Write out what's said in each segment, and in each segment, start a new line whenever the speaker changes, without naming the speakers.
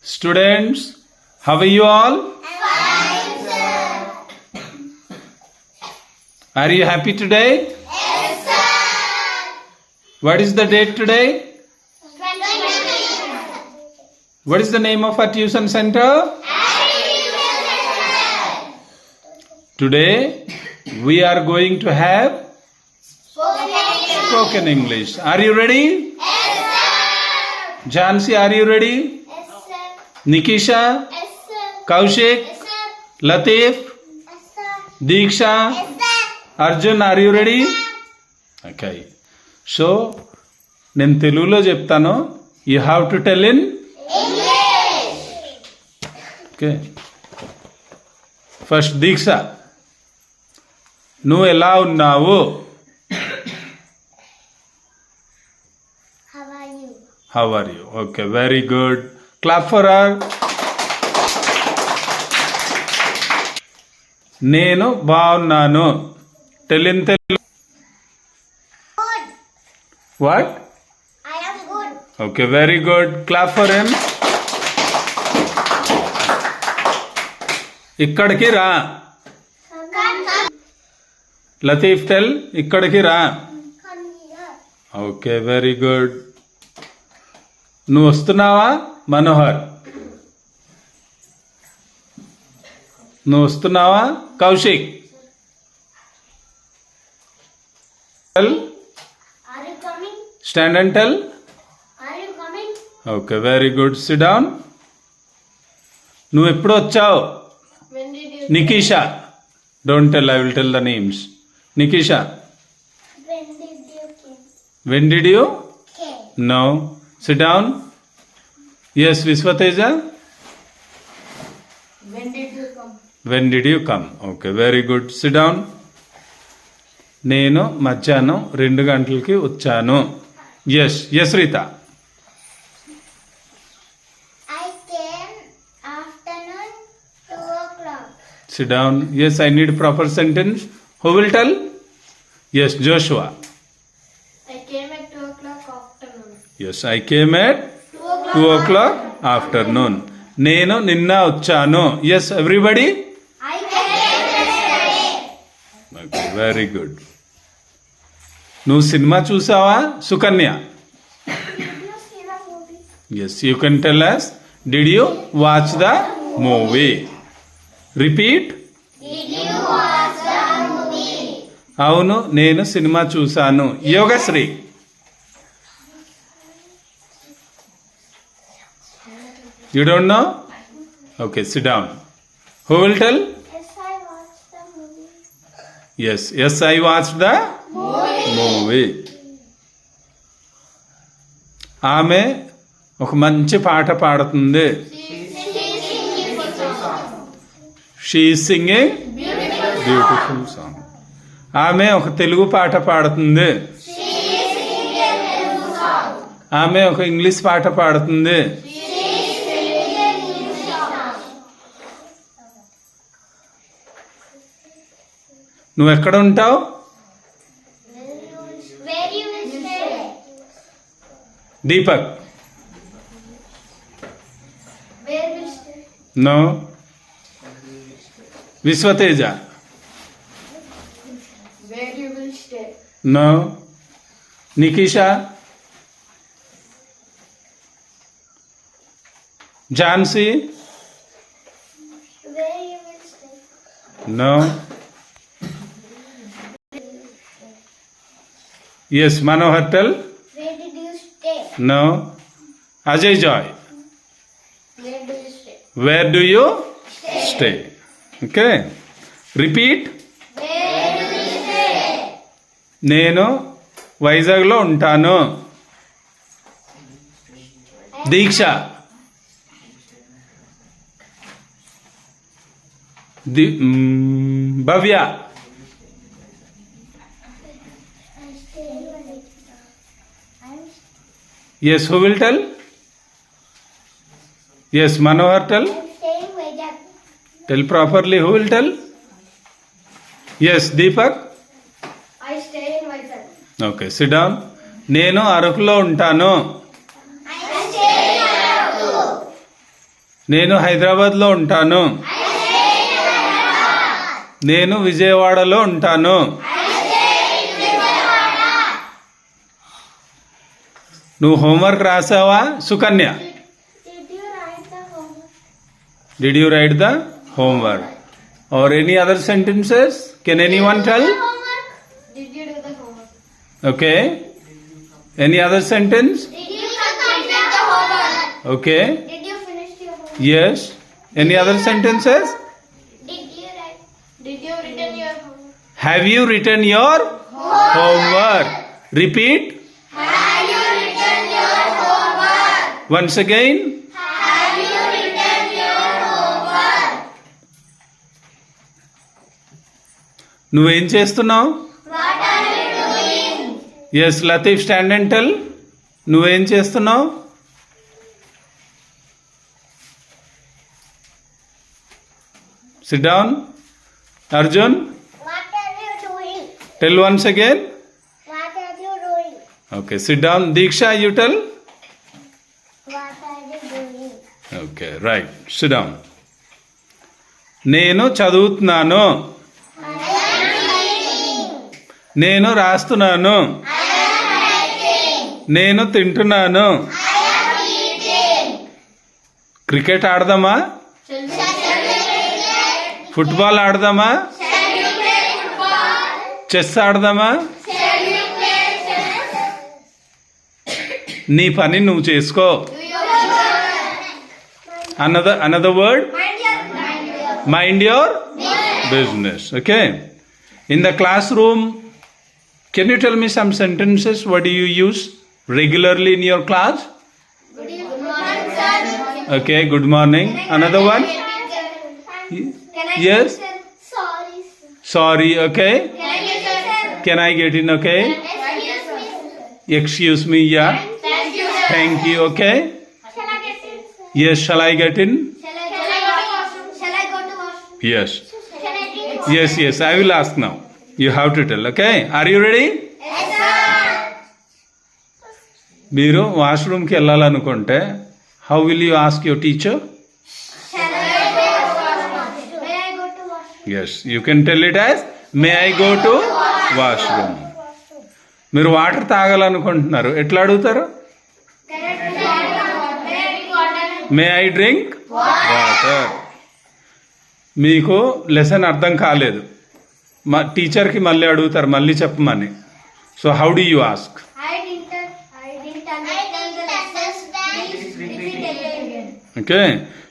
Students, how are you all?
Fine, sir.
Are you happy today?
Yes, sir.
What is the date today?
20.
What is the name of our tuition center? Today we are going to have spoken English. Are you ready?
Yes, sir.
Jansi, are you ready?
Yes, sir.
Nikisha,
Yes, sir.
Kaushik,
Yes, sir.
Latif,
Yes, sir.
Diksha,
Yes, sir.
Arjun, are you ready? Okay. So, నేను తెలుగులో చెప్తాను. You have to tell in
English.
Okay. First, Diksha. నువ్వు ఎలా ఉన్నావు?
How are you?
How are you? Okay, very good. Clap for her. నేను బాగున్నాను. Tell in Telugu.
Good.
What?
I am good.
Okay, very good. Clap for him. ఇక్కడికి రా.
Come.
Latif tell ఇక్కడికి రా.
Come here.
Okay, very good. నువ్వు వస్తున్నావా మనోహర్? నువ్వు వస్తున్నావా Kaushik? Tell.
Are you coming?
Stand and tell.
Are you coming?
Okay, very good. Sit down. నువ్వు ఎప్పుడు వచ్చావు?
When did you?
Nikisha. Don't tell, I will tell the names. Nikisha,
When did you came?
When did you?
Came.
No. Sit down. Yes Vishwateja.
When did you come?
When did you come? Okay, very good. Sit down. నేను మధ్యాహ్నం 2 గంటలకి వచ్చాను. Yes Rita.
I came afternoon 2 o'clock.
Sit down. Yes, I need proper sentence. Who will tell? Yes Joshua.
I came at 2 o'clock afternoon.
Yes, I came at 2 o'clock afternoon. నేను నిన్న వచ్చాను. Yes everybody.
I came yesterday.
Okay, very good. నువ్వు cinema చూసావా Sukanya?
Did you see the movie?
Yes, you can tell us. Did you watch the movie? Repeat.
Did you watch the movie?
అవును, నేను సినిమా చూశాను. Yogasri. You don't know? Okay, sit down. Who will tell?
Yes, I watched the movie.
Yes I watch the movie. ఆమె ఒక మంచి పాట పాడుతుంది. She is singing beautiful song. ఆమె ఒక తెలుగు పాట పాడుతుంది. ఆమె ఒక ఇంగ్లీష్ పాట పాడుతుంది. నువ్వు ఎక్కడ ఉంటావు?
Where you will stay?
Deepak.
Where will stay?
No. Vishwateja.
Where you will stay?
No. Nikisha. Jhansi.
Where you will stay?
No. Yes Manohar tell.
Where did you stay?
No. Ajay Joy.
Where do you stay?
Where do you stay? Okay, repeat.
Where do you stay?
నేను వైజాగ్లో ఉంటాను. Deeksha. Bhavya.
I stay.
Yes, who will tell? Yes Manohar tell.
I'm staying Vizag.
Tell properly. Who will tell? Yes Deepak.
I stay in Vizag.
Okay, sit down. నేను అరకులో ఉంటాను.
I stay in Araku.
నేను హైదరాబాద్లో ఉంటాను. నేను విజయవాడలో ఉంటాను. నువ్వు హోంవర్క్ రాసావా Sukanya?
Did you write the
Did
homework?
you write the homework? Or any other sentences? Can anyone tell?
Homework. Did you do the homework?
Okay. Any other sentence?
Did you complete the homework?
Okay.
Did you finish your homework?
Yes. Any other sentences?
Did you write? Did you return your homework?
Have you written your homework? Repeat.
Have you written your homework?
Once again.
Have you written your homework?
నువ్వేం చేస్తున్నావు?
What are you doing?
Yes Latif stand and tell. నువ్వేం చేస్తున్నావు? Sit down. Arjun
What are you doing?
Tell once again.
What are you doing?
Okay sit down. Deeksha you tell.
What are you doing?
Okay right sit down. నేను చదువుతున్నాను. నేను రాస్తున్నాను. నేను తింటున్నాను. Cricket ఆడదామా? Football ఆడదామా? చెస్ ఆడదామా? నీ పని నువ్వు చేసుకో. Another word, mind your business. Okay. In the classroom, can you tell me some sentences? What do you use regularly in your class?
Good morning, sir.
Okay, good morning. Another one? Yes?
Sorry, sir.
Sorry, okay.
Can I get in, sir?
Can I get in, okay?
Excuse me, sir.
Excuse me, yeah.
Thank you, sir.
Thank you, okay.
Shall I get in, sir?
Yes, shall I get in?
Shall I go to washroom? Shall I go to washroom?
Yes.
Can I drink?
Yes, yes, I will ask now. You have to tell, okay? Are you ready?
Yes, sir.
మీరు వాష్రూమ్కి వెళ్ళాలనుకుంటే how will you ask your teacher?
Shall I go to washroom? May I go to washroom?
Yes you can tell it as may I go to washroom. మీరు water తాగాలనుకుంటున్నారు, ఎట్లా అడుగుతారు?
Can I drink water? May I drink water?
May I drink water. మీకు lesson అర్థం కాలేదు, మా టీచర్కి మళ్ళీ అడుగుతారు మళ్ళీ చెప్పమని. So how do you ask?
I didn't understand the lessons. Please repeat again.
Okay.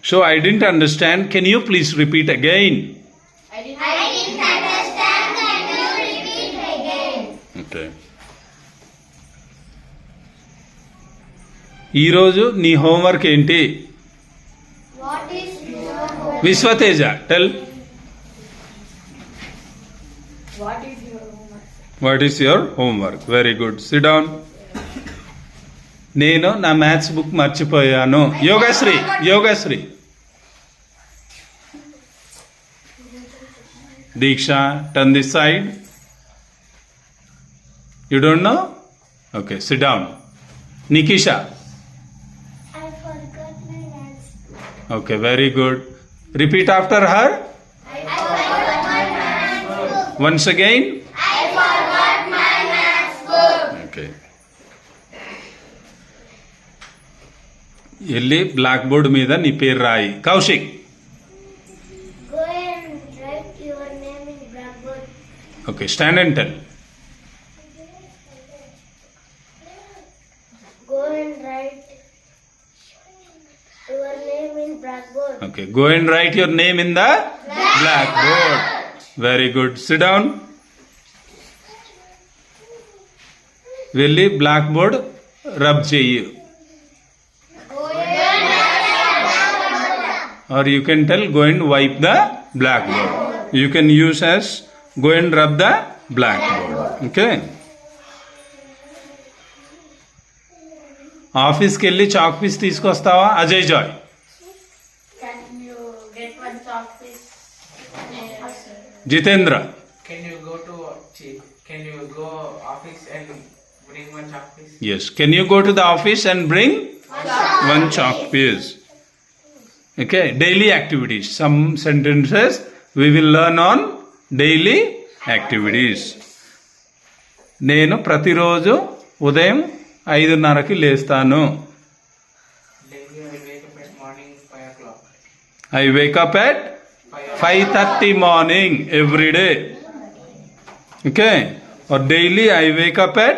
So I didn't understand, can you please repeat again?
I didn't understand. Can you repeat again?
Okay. ఈరోజు నీ homework ఏంటి?
What is your homework?
Vishwateja tell.
What is your homework?
What is your homework? Very good. Sit down. నేను నా maths book మర్చిపోయాను. Yogashri, Yogashri. Deeksha turn this side. You don't know? Okay sit down. Nikisha.
I forgot my maths.
Okay very good. Repeat after her.
I forgot my maths book.
Once again.
I forgot my maths book.
Okay. వెళ్ళి blackboard మీద నీ పేరు రాయి. Kaushik.
Go and write your name in blackboard.
Okay stand and tell.
Go and write your name in blackboard.
Okay, go and write your name in the blackboard. Very good. Sit down. వెళ్ళి black board rub చెయ్యి. Or you can tell go and wipe the blackboard. You can use as go and rub the blackboard. Okay. ఆఫీస్కి వెళ్ళి chalk piece తీసుకొస్తావా Ajay Joy?
Can you get one chalk piece?
Jitendra.
Can you go office and bring one chalk piece?
Yes. Can you go to the office and bring one chalk piece? Okay, daily activities. Some sentences we will learn on daily activities. నేను ప్రతిరోజు ఉదయం 5:30కి లేస్తాను.
Daily I wake up at morning 5 o'clock.
I wake up at 5:30 morning every day. Okay, or daily I wake up at